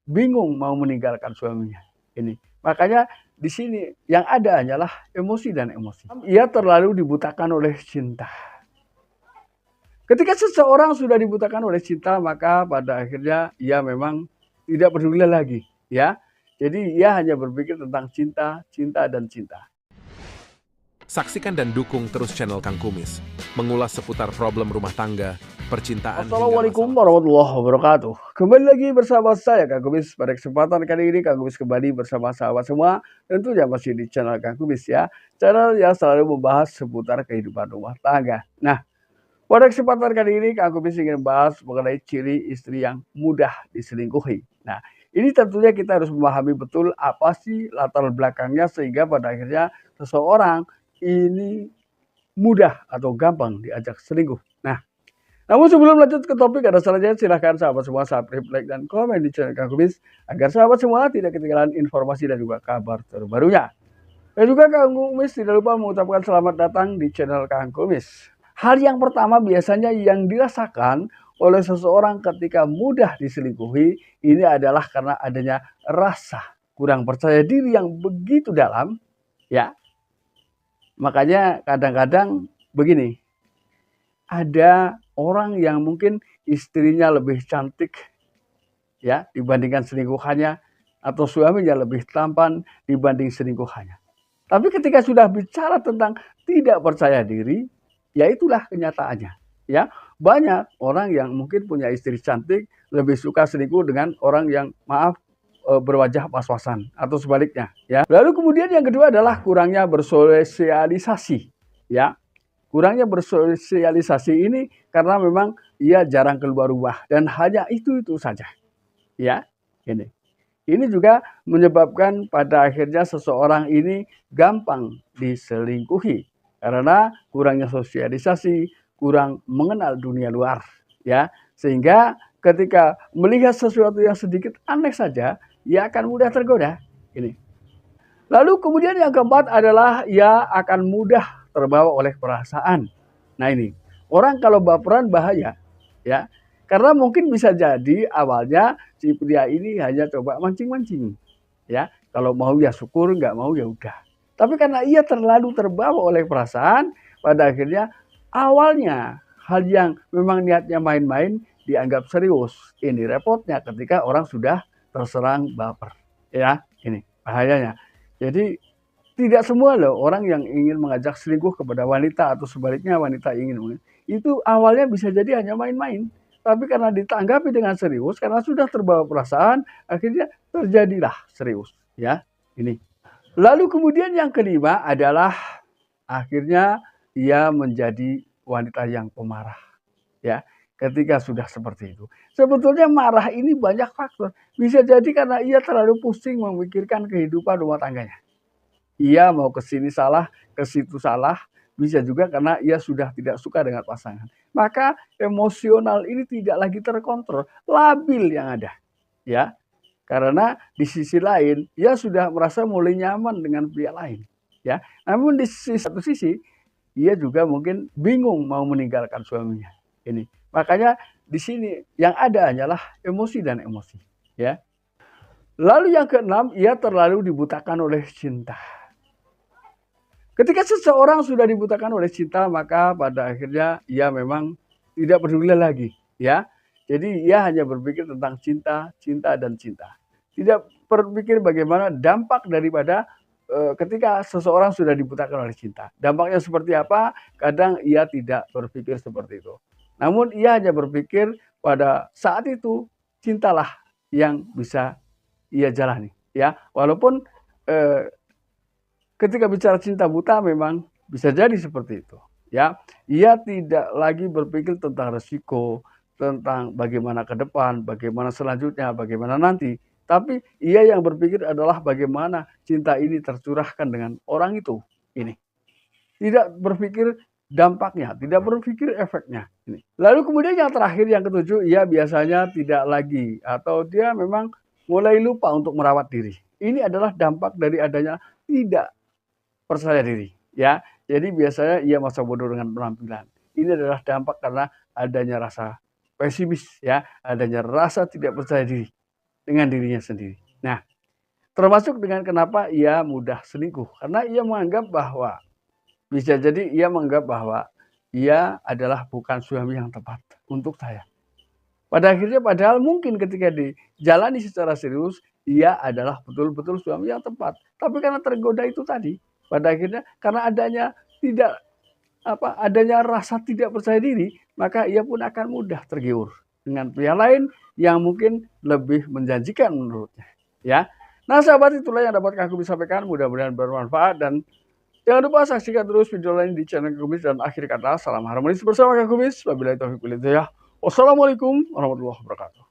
bingung mau meninggalkan suaminya. Ini. Makanya di sini yang ada hanyalah emosi dan emosi. Ia terlalu dibutakan oleh cinta. Ketika seseorang sudah dibutakan oleh cinta, maka pada akhirnya ia memang tidak peduli lagi, ya. Jadi ia hanya berpikir tentang cinta, cinta dan cinta. Saksikan dan dukung terus channel Kang Kumis, mengulas seputar problem rumah tangga, percintaan, Assalamualaikum warahmatullahi wabarakatuh. Kembali lagi bersama saya Kang Kumis. Pada kesempatan kali ini Kang Kumis kembali bersama sahabat semua, tentunya masih di channel Kang Kumis ya. Channel yang selalu membahas seputar kehidupan rumah tangga. Nah, pada kesempatan kali ini Kang Kumis ingin membahas mengenai ciri istri yang mudah diselingkuhi. Nah, ini tentunya kita harus memahami betul apa sih latar belakangnya sehingga pada akhirnya seseorang ini mudah atau gampang diajak selingkuh. Nah, namun sebelum lanjut ke topik, ada saja silahkan sahabat semua subscribe, like, dan komen di channel Kang Kumis agar sahabat semua tidak ketinggalan informasi dan juga kabar terbarunya. Dan juga Kang Kumis tidak lupa mengucapkan selamat datang di channel Kang Kumis. Hal yang pertama biasanya yang dirasakan oleh seseorang ketika mudah diselingkuhi ini adalah karena adanya rasa kurang percaya diri yang begitu dalam, ya. Makanya kadang-kadang begini, ada orang yang mungkin istrinya lebih cantik ya dibandingkan selingkuhannya, atau suaminya lebih tampan dibanding selingkuhannya. Tapi ketika sudah bicara tentang tidak percaya diri, ya itulah kenyataannya. Ya, banyak orang yang mungkin punya istri cantik lebih suka selingkuh dengan orang yang berwajah pas-pasan atau sebaliknya ya. Lalu kemudian yang kedua adalah kurangnya bersosialisasi ya. Kurangnya bersosialisasi ini karena memang ia jarang keluar rumah dan hanya itu saja ya. Ini juga menyebabkan pada akhirnya seseorang ini gampang diselingkuhi karena kurangnya sosialisasi, kurang mengenal dunia luar ya. Sehingga ketika melihat sesuatu yang sedikit aneh saja, ia akan mudah tergoda. Ini. Lalu kemudian yang keempat adalah ia akan mudah terbawa oleh perasaan. Nah ini, orang kalau baperan bahaya ya. Karena mungkin bisa jadi awalnya si pria ini hanya coba mancing-mancing. Ya, kalau mau ya syukur, nggak mau ya udah. Tapi karena ia terlalu terbawa oleh perasaan, pada akhirnya awalnya hal yang memang niatnya main-main dianggap serius. Ini repotnya ketika orang sudah terserang baper. Ya, ini bahayanya. Jadi tidak semua loh orang yang ingin mengajak selingkuh kepada wanita atau sebaliknya wanita ingin. Itu awalnya bisa jadi hanya main-main. Tapi karena ditanggapi dengan serius, karena sudah terbawa perasaan, akhirnya terjadilah serius. Ya, ini. Lalu kemudian yang kelima adalah akhirnya ia menjadi wanita yang pemarah. Ya, ketika sudah seperti itu. Sebetulnya marah ini banyak faktor. Bisa jadi karena ia terlalu pusing memikirkan kehidupan rumah tangganya. Ia mau ke sini salah, ke situ salah. Bisa juga karena ia sudah tidak suka dengan pasangan. Maka emosional ini tidak lagi terkontrol, labil yang ada. Ya, karena di sisi lain ia sudah merasa mulai nyaman dengan pria lain. Ya, namun di satu sisi ia juga mungkin bingung mau meninggalkan suaminya. Ini. Makanya di sini yang ada hanyalah emosi dan emosi. Ya. Lalu yang keenam, ia terlalu dibutakan oleh cinta. Ketika seseorang sudah dibutakan oleh cinta, maka pada akhirnya ia memang tidak peduli lagi, ya. Jadi ia hanya berpikir tentang cinta, cinta dan cinta. Tidak berpikir bagaimana dampak daripada ketika seseorang sudah dibutakan oleh cinta. Dampaknya seperti apa? Kadang ia tidak berpikir seperti itu. Namun ia hanya berpikir pada saat itu cintalah yang bisa ia jalani, ya. Walaupun ketika bicara cinta buta memang bisa jadi seperti itu. Ya, ia tidak lagi berpikir tentang resiko, tentang bagaimana ke depan, bagaimana selanjutnya, bagaimana nanti. Tapi ia yang berpikir adalah bagaimana cinta ini tercurahkan dengan orang itu. Ini. Tidak berpikir dampaknya, tidak berpikir efeknya. Ini. Lalu kemudian yang terakhir, yang ketujuh, ia biasanya tidak lagi atau dia memang mulai lupa untuk merawat diri. Ini adalah dampak dari adanya tidak percaya diri, ya. Jadi biasanya ia masa bodoh dengan penampilan. Ini adalah dampak karena adanya rasa pesimis, ya, adanya rasa tidak percaya diri. dengan dirinya sendiri. Nah, termasuk dengan kenapa ia mudah selingkuh, karena ia menganggap bahwa bisa jadi ia menganggap bahwa ia adalah bukan suami yang tepat untuk saya. Pada akhirnya padahal mungkin ketika dijalani secara serius, ia adalah betul-betul suami yang tepat. Tapi karena tergoda itu tadi, pada akhirnya karena adanya rasa tidak percaya diri, maka ia pun akan mudah tergiur dengan pria lain yang mungkin lebih menjanjikan menurutnya. Ya, nah sahabat, itulah yang dapat aku bisa sampaikan. Mudah-mudahan bermanfaat dan jangan lupa saksikan terus video lain di channel Kang Kumis. Dan akhir kata, salam harmonis bersama Kang Kumis. Wabillahi taufiq wal hidayah. Wassalamualaikum warahmatullahi wabarakatuh.